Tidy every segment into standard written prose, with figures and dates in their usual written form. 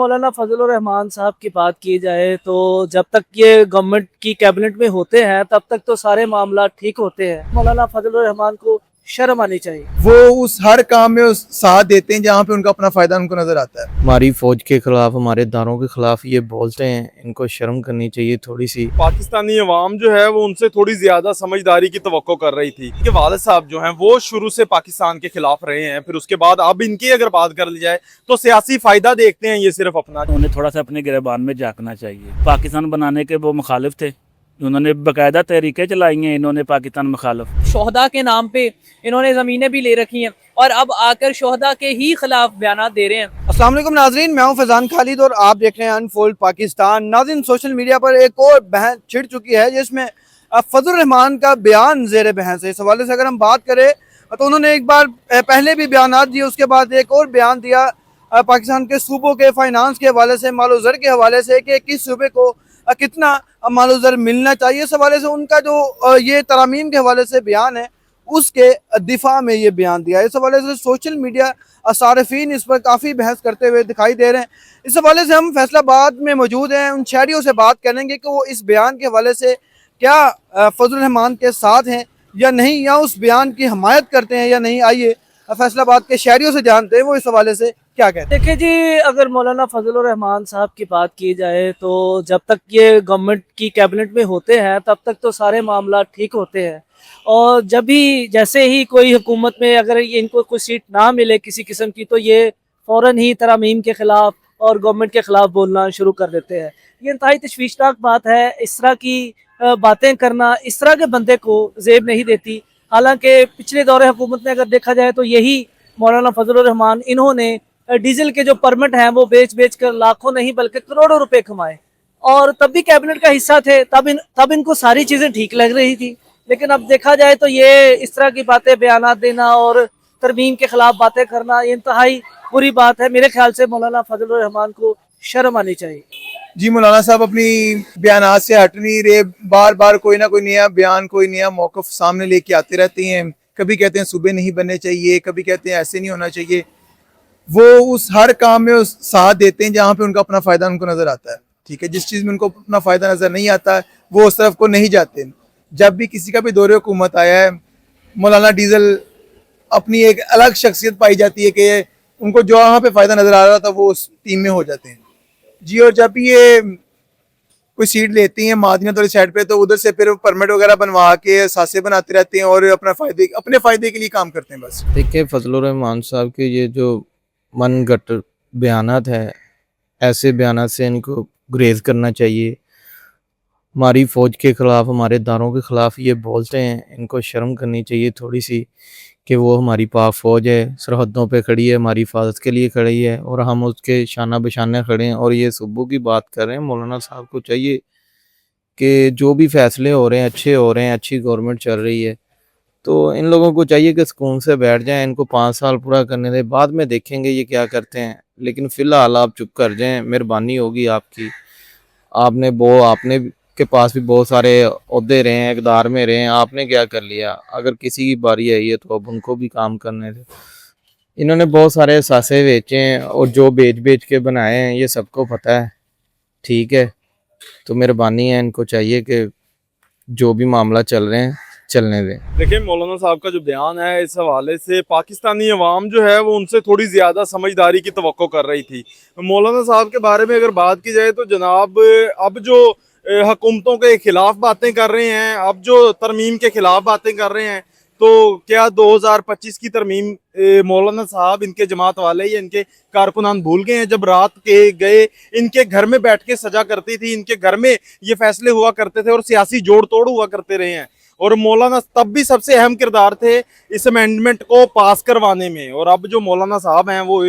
मौलाना फजल रहमान साहब की बात की जाए तो जब तक ये गवर्नमेंट की कैबिनेट में होते हैं तब तक तो सारे मामला ठीक होते हैं। मौलाना फजल रहमान को शर्म आनी चाहिए। वो उस हर काम में उस साथ देते हैं जहाँ पे उनका अपना फायदा उनको नजर आता है। हमारी फौज के खिलाफ, हमारे दारों के खिलाफ ये बोलते हैं, इनको शर्म करनी चाहिए थोड़ी सी। पाकिस्तानी अवाम जो है वो उनसे थोड़ी ज्यादा समझदारी की तवक्को कर रही थी कि वालिद साहब जो हैं वो शुरू से पाकिस्तान के खिलाफ रहे हैं, फिर उसके बाद अब इनकी अगर बात कर ली जाए तो सियासी फायदा देखते हैं ये सिर्फ अपना। उन्हें थोड़ा सा अपने गिरबान में झांकना चाहिए। पाकिस्तान बनाने के वो मुखालिफ थे, उन्होंने बाकायदा तहरीकें चलाई हैं, इन्होंने पाकिस्तान मुखालिफ। शोहदा के नाम पे इन्होंने ज़मीनें भी ले रखी हैं और अब आकर शोहदा के ही खिलाफ बयान दे रहे हैं। अस्सलाम वालेकुम नाजरीन, मैं हूं फैजान खालिद और आप देख रहे हैं अनफोल्ड पाकिस्तान। नाज़रीन, सोशल मीडिया पर एक और बहस छिड़ चुकी है जिसमें फजल रहमान का बयान ज़ेर बहस है। इस हवाले से अगर हम बात करें तो उन्होंने एक बार पहले भी बयान दिए, उसके बाद एक और बयान दिया पाकिस्तान के सूबों के फाइनेंस के हवाले से, मालो ज़र के हवाले से कि किस सूबे को कितना मालो ज़र मिलना चाहिए। इस हवाले से उनका जो ये तरामीम के हवाले से बयान है उसके दिफा में ये बयान दिया। इस हवाले से सोशल मीडिया सारफीन इस पर काफ़ी बहस करते हुए दिखाई दे रहे हैं। इस हवाले से हम फैसलाबाद में मौजूद हैं, उन शहरियों से बात करेंगे कि वो इस बयान के हवाले से क्या फजल रहमान के साथ हैं या नहीं, या उस बयान की हमायत करते हैं या नहीं। आइए फैसलाबाद के शहरियों से जानते हैं वो इस हवाले से क्या कहते हैं। देखिए जी, अगर मौलाना फजल रहमान साहब की बात की जाए तो जब तक ये गवर्नमेंट की कैबिनेट में होते हैं तब तक तो सारे मामला ठीक होते हैं, और जब भी जैसे ही कोई हुकूमत में अगर इनको कोई सीट ना मिले किसी किस्म की तो ये फ़ौरन ही तरामीम के ख़िलाफ़ और गवर्नमेंट के ख़िलाफ़ बोलना शुरू कर देते हैं। ये इंतहाई तशवीशनाक बात है। इस तरह की बातें करना इस तरह के बंदे को ज़ेब नहीं देती। हालांकि पिछले दौरे हुकूमत में अगर देखा जाए तो यही मौलाना फजल रहमान, इन्होंने डीजल के जो परमिट हैं वो बेच कर लाखों नहीं बल्कि करोड़ों रुपए कमाए, और तब भी कैबिनेट का हिस्सा थे, तब इनको सारी चीज़ें ठीक लग रही थी। लेकिन अब देखा जाए तो ये इस तरह की बातें, बयान देना और तरमीम के खिलाफ बातें करना, ये इंतहाई बुरी बात है। मेरे ख्याल से मौलाना फजल रहमान को शर्म आनी चाहिए। जी, मौलाना साहब अपनी बयान से हट नहीं रहे, बार बार कोई ना कोई नया बयान, कोई नया मौक़िफ़ सामने लेके आते रहते हैं। कभी कहते हैं सूबे नहीं बनने चाहिए, कभी कहते हैं ऐसे नहीं होना चाहिए। वो उस हर काम में उस साथ देते हैं जहाँ पे उनका अपना फ़ायदा उनको नज़र आता है। ठीक है, जिस चीज़ में उनको अपना फ़ायदा नज़र नहीं आता है वो उस तरफ को नहीं जाते। जब भी किसी का भी दौरे हुकूमत आया है, मौलाना डीजल अपनी एक अलग शख्सियत पाई जाती है कि उनको जो वहाँ पे फ़ायदा नज़र आ रहा था वो उस टीम में हो जाते हैं। जी, और जब भी ये कोई सीट लेती हैं मादनियत वाली साइड पे तो उधर से फिर परमिट वगैरह बनवा के सासे बनाते रहते हैं और अपने फ़ायदे के लिए काम करते हैं बस। देखिए, फजल रहमान साहब के ये जो मनगढ़ंत बयानात है, ऐसे बयानात से इनको गुरेज करना चाहिए। हमारी फ़ौज के ख़िलाफ़, हमारे दारों के ख़िलाफ़ ये बोलते हैं, इनको शर्म करनी चाहिए थोड़ी सी कि वो हमारी पाक फ़ौज है, सरहदों पे खड़ी है, हमारी हिफाजत के लिए खड़ी है और हम उसके शाना बशाने खड़े हैं और ये सूबों की बात कर रहे हैं। मौलाना साहब को चाहिए कि जो भी फ़ैसले हो रहे हैं अच्छे हो रहे हैं, अच्छी गवर्नमेंट चल रही है, तो इन लोगों को चाहिए कि सुकून से बैठ जाएँ, इनको 5 साल पूरा करने दें, बाद में देखेंगे ये क्या करते हैं। लेकिन फ़िलहाल आप चुप कर जाएँ, मेहरबानी होगी आपकी। आपने के पास भी बहुत सारे ओहदे रहे हैं, इक़्तिदार में रहे हैं, आपने क्या कर लिया? अगर किसी की बारी आई है तो अब उनको भी काम करने दें। इन्होंने बहुत सारे असासे बेचे हैं और जो बेच के बनाए हैं ये सबको पता है, ठीक है। तो मेहरबानी है, इनको चाहिए कि जो भी मामला चल रहे हैं चलने दें। देखिए, मौलाना साहब का जो बयान है इस हवाले से पाकिस्तानी अवाम जो है वो उनसे थोड़ी ज़्यादा समझदारी की तवक्को कर रही थी। मौलाना साहब के बारे में अगर बात की जाए तो जनाब अब जो हुकूमतों के ख़िलाफ़ बातें कर रहे हैं, अब जो तरमीम के ख़िलाफ़ बातें कर रहे हैं, तो क्या 2025 की तरमीम मौलाना साहब, इनके जमात वाले या इनके कारकुनान भूल गए हैं? जब रात के गए इनके घर में बैठ के सजा करती थी, इनके घर में ये फैसले हुआ करते थे और सियासी जोड़ तोड़ हुआ करते रहे हैं, और मौलाना तब भी सबसे अहम किरदार थे इस अमेंडमेंट को पास करवाने में। और अब जो मौलाना साहब हैं वो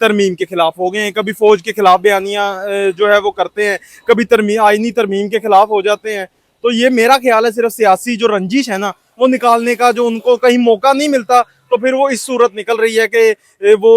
तरमीम के खिलाफ हो गए हैं, कभी फौज के खिलाफ बयानियाँ जो है वो करते हैं, कभी आईनी तरमीम के खिलाफ हो जाते हैं। तो ये मेरा ख्याल है सिर्फ सियासी जो रंजिश है ना वो निकालने का, जो उनको कहीं मौका नहीं मिलता तो तो फिर वो इस सूरत निकल रही है कि वो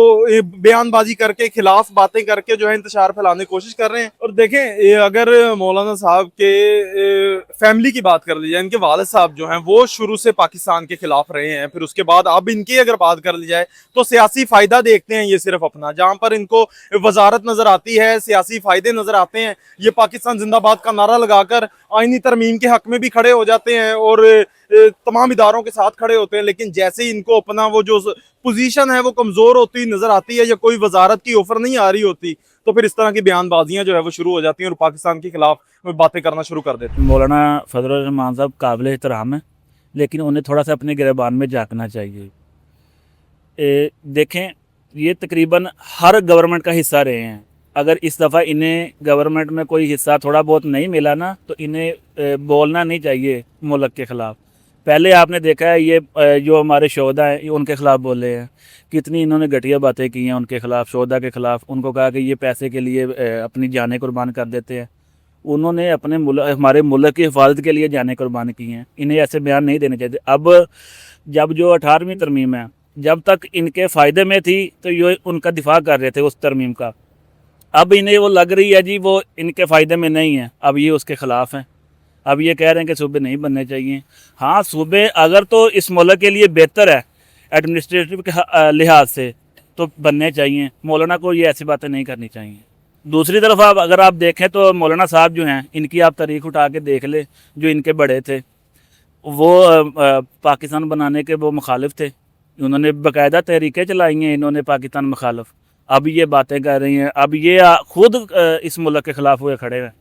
बयानबाजी करके खिलाफ बातें करके जो है इंतशार फैलाने की कोशिश कर रहे हैं। और देखें अगर मौलाना साहब के फैमिली की बात कर ली जाए, इनके वालिद साहब जो हैं वो शुरू से पाकिस्तान के खिलाफ रहे हैं, फिर उसके बाद अब इनकी अगर बात कर ली जाए तो सियासी फायदा देखते हैं ये सिर्फ अपना, जहां पर इनको वजारत नजर आती है, सियासी फायदे नजर आते हैं, ये पाकिस्तान जिंदाबाद का नारा लगाकर आईनी तरमीम के हक में भी खड़े हो जाते हैं और तमाम इदारों के साथ खड़े होते हैं। लेकिन जैसे ही इनको अपना वो जो पोजीशन है वो कमजोर होती नजर आती है या कोई वजारत की ऑफर नहीं आ रही होती, तो फिर इस तरह की बयानबाजियां जो है वो शुरू हो जाती हैं और पाकिस्तान के खिलाफ बातें करना शुरू कर देते हैं। मौलाना फजलुर रहमान साहब काबिल एहतराम है, लेकिन उन्हें थोड़ा सा अपने गिरबान में झांकना चाहिए। देखें, ये तकरीबन हर गवर्नमेंट का हिस्सा रहे हैं। अगर इस दफ़ा इन्हें गवर्नमेंट में कोई हिस्सा थोड़ा बहुत नहीं मिला ना, तो इन्हें बोलना नहीं चाहिए मुल्क के ख़िलाफ़। पहले आपने देखा है ये जो हमारे शोहदा हैं ये उनके ख़िलाफ़ बोले हैं, कितनी इन्होंने घटिया बातें की हैं उनके ख़िलाफ़, शोहदा के ख़िलाफ़। उनको कहा कि ये पैसे के लिए अपनी जानें कुर्बान कर देते हैं। उन्होंने अपने हमारे मुल्क की हिफाजत के लिए जानें कुर्बान की हैं। इन्हें ऐसे बयान नहीं देने चाहिए। अब जब जो 18वीं तरमीम है, जब तक इनके फ़ायदे में थी तो ये उनका दिफा कर रहे थे उस तरमीम का। अब इन्हें वो लग रही है जी वो इनके फ़ायदे में नहीं है, अब ये उसके ख़िलाफ़ हैं। अब ये कह रहे हैं कि सूबे नहीं बनने चाहिए। हाँ, सूबे अगर तो इस मुल्क के लिए बेहतर है एडमिनिस्ट्रेटिव के लिहाज से तो बनने चाहिए। मौलाना को ये ऐसी बातें नहीं करनी चाहिए। दूसरी तरफ आप अगर आप देखें तो मौलाना साहब जो हैं, इनकी आप तारीख उठा के देख ले, जो इनके बड़े थे वो पाकिस्तान बनाने के वो मुखालिफ थे। उन्होंने बाकायदा तहरीकें चलाई हैं इन्होंने पाकिस्तान मुखालिफ। अब ये बातें कर रही हैं, अब ये खुद इस मुल्क के ख़िलाफ़ हुए खड़े हैं।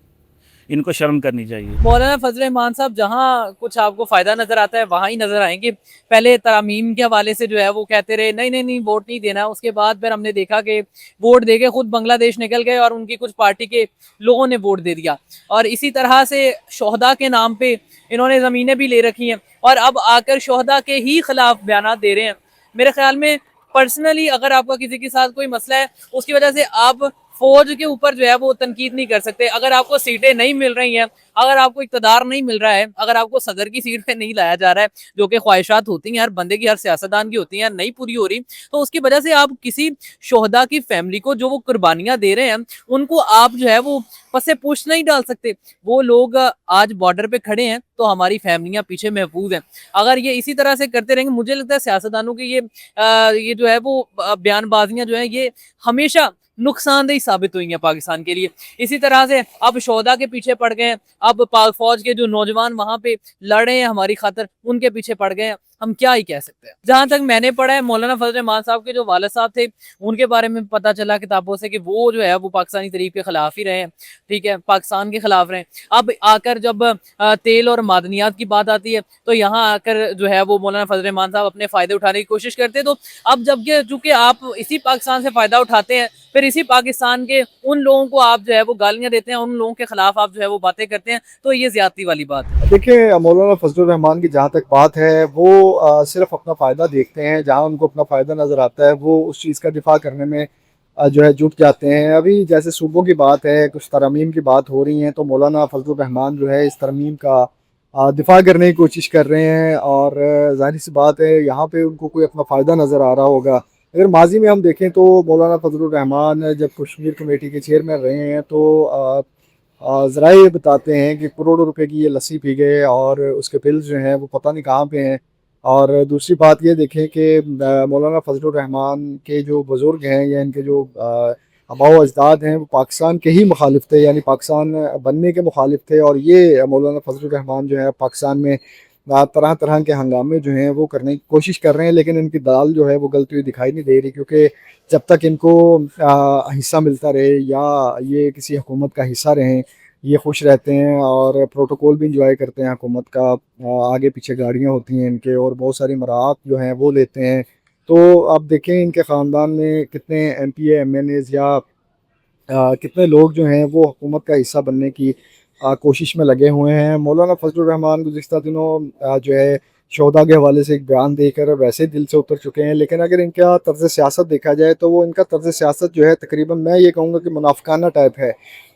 इनको शर्म करनी चाहिए। मौलाना फजल रहमान साहब जहाँ कुछ आपको फ़ायदा नज़र आता है वहाँ ही नज़र आएंगे। पहले तरामीम के हवाले से जो है वो कहते रहे नहीं नहीं नहीं वोट नहीं देना। उसके बाद फिर हमने देखा कि वोट दे के खुद बांग्लादेश निकल गए और उनकी कुछ पार्टी के लोगों ने वोट दे दिया। और इसी तरह से शोहदा के नाम पे इन्होंने ज़मीनें भी ले रखी हैं और अब आकर शोहदा के ही खिलाफ बयान दे रहे हैं। मेरे ख्याल में पर्सनली अगर आपका किसी के साथ कोई मसला है उसकी वजह से आप फौज के ऊपर जो है वो तनकीद नहीं कर सकते। अगर आपको सीटें नहीं मिल रही हैं, अगर आपको इक़्तिदार नहीं मिल रहा है, अगर आपको सदर की सीट पे नहीं लाया जा रहा है, जो कि ख्वाहिशात होती हैं हर बंदे की, हर सियासतदान की होती हैं, नहीं पूरी हो रही, तो उसकी वजह से आप किसी शोहदा की फैमिली को जो वो कुर्बानियाँ दे रहे हैं उनको आप जो है वो पसे पुश नहीं डाल सकते। वो लोग आज बॉर्डर पे खड़े हैं तो हमारी फैमिलियाँ पीछे महफूज हैं। अगर ये इसी तरह से करते रहेंगे, मुझे लगता है सियासतदानों की ये जो है वो बयानबाजियाँ जो है ये हमेशा नुकसानदेह साबित हुई हैं पाकिस्तान के लिए। इसी तरह से अब शोहदा के पीछे पड़ गए हैं, अब पाक फौज के जो नौजवान वहाँ पे लड़ रहे हैं हमारी खातर उनके पीछे पड़ गए हैं। हम क्या ही कह सकते हैं। जहाँ तक मैंने पढ़ा है मौलाना फजल रहमान साहब के जो वालिद साहब थे उनके बारे में पता चला किताबों से कि वो जो है वो पाकिस्तानी तरीक़ के ख़िलाफ़ ही रहे हैं, ठीक है, पाकिस्तान के ख़िलाफ़ रहे। अब आकर जब तेल और मादनियात की बात आती है तो यहाँ आकर जो है वो मौलाना फजल रहमान साहब अपने फ़ायदे उठाने की कोशिश करते हैं। तो अब जब चूँकि आप इसी पाकिस्तान से फ़ायदा उठाते हैं, फिर इसी पाकिस्तान के उन लोगों को आप जो है वो गालियाँ देते हैं, उन लोगों के ख़िलाफ़ आप जो है वो बातें करते हैं, तो ये ज़्यादती वाली बात है। देखिए, मौलाना फजलुर रहमान की जहाँ तक बात है वो सिर्फ अपना फ़ायदा देखते हैं। जहाँ उनको अपना फ़ायदा नज़र आता है वो उस चीज़ का दिफा करने में जो है जुट जाते हैं। अभी जैसे सूबों की बात है, कुछ तरमीम की बात हो रही है, तो मौलाना फजलुर रहमान जो है इस तरमीम का दिफा करने की कोशिश कर रहे हैं और ज़ाहिर सी बात है यहाँ पे उनको कोई अपना फ़ायदा नज़र आ रहा होगा। अगर माजी में हम देखें तो मौलाना फजलुर रहमान जब कश्मीर कमेटी के चेयरमैन रहे हैं तो ज़राए बताते हैं कि करोड़ों रुपए की ये लस्सी पी गए और उसके बिल्स जो हैं वो पता नहीं कहाँ पे हैं। और दूसरी बात ये देखें कि मौलाना फजलुर रहमान के जो बुज़ुर्ग हैं या इनके जो आबाओ अजदाद हैं वो पाकिस्तान के ही मुखालिफ थे, यानी पाकिस्तान बनने के मुखालिफ थे। और ये मौलाना फजलुर रहमान जो है पाकिस्तान में तरह तरह के हंगामे जो हैं वो करने की कोशिश कर रहे हैं, लेकिन इनकी दाल जो है वो गलती हुई दिखाई नहीं दे रही, क्योंकि जब तक इनको हिस्सा मिलता रहे या ये किसी हुकूमत का हिस्सा रहें ये खुश रहते हैं और प्रोटोकॉल भी इंजॉय करते हैं हुकूमत का। आगे पीछे गाड़ियाँ होती हैं इनके और बहुत सारी मराहत जो हैं वो लेते हैं। तो आप देखें इनके ख़ानदान में कितने MPA MNAs या कितने लोग जो हैं वो हुकूमत का हिस्सा बनने की कोशिश में लगे हुए हैं। मौलाना फजलुर रहमान गुज़िश्ता दिनों जो है शोहदा के हवाले से एक बयान देकर वैसे दिल से उतर चुके हैं, लेकिन अगर इनका तर्ज़ सियासत देखा जाए तो वो इनका तर्ज़ सियासत जो है तकरीबन मैं ये कहूँगा कि मुनाफिकाना टाइप है।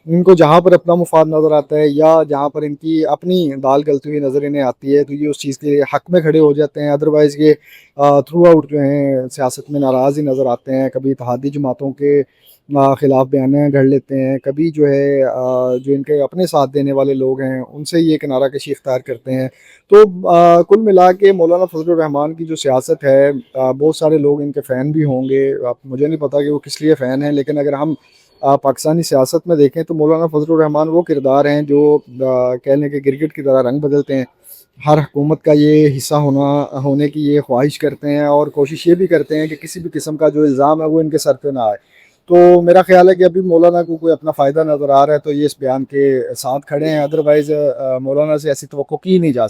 इनको जहाँ पर अपना मुफाद नज़र आता है या जहाँ पर इनकी अपनी दाल गलती हुई नज़र इन्हें आती है तो ये उस चीज़ के हक़ में खड़े हो जाते हैं। अदरवाइज़ ये थ्रू आउट जो हैं सियासत में नाराज़ ही नज़र आते हैं। कभी इत्तेहादी जमातों के ख़िलाफ़ बयानियाँ गढ़ लेते हैं, कभी जो है जो इनके अपने साथ देने वाले लोग हैं उनसे ये किनारा कशी इख्तियार करते हैं। तो कुल मिला के मौलाना फजलुर रहमान की जो सियासत है बहुत सारे लोग इनके फ़ैन भी होंगे। अब मुझे नहीं पता कि वो किस लिए फ़ैन हैं, लेकिन अगर हम पाकिस्तानी सियासत में देखें तो मौलाना फजलुर रहमान वो किरदार हैं जो कह लें कि गिरगिट की तरह रंग बदलते हैं। हर हुकूमत का ये हिस्सा होने की ये ख्वाहिश करते हैं और कोशिश ये भी करते हैं कि किसी भी किस्म का जो इल्ज़ाम है वो इनके सर पे ना आए। तो मेरा ख्याल है कि अभी मौलाना को कोई अपना फ़ायदा नज़र आ रहा है तो ये इस बयान के साथ खड़े हैं, अदरवाइज़ मौलाना से ऐसी तवक्को की नहीं जा सकती।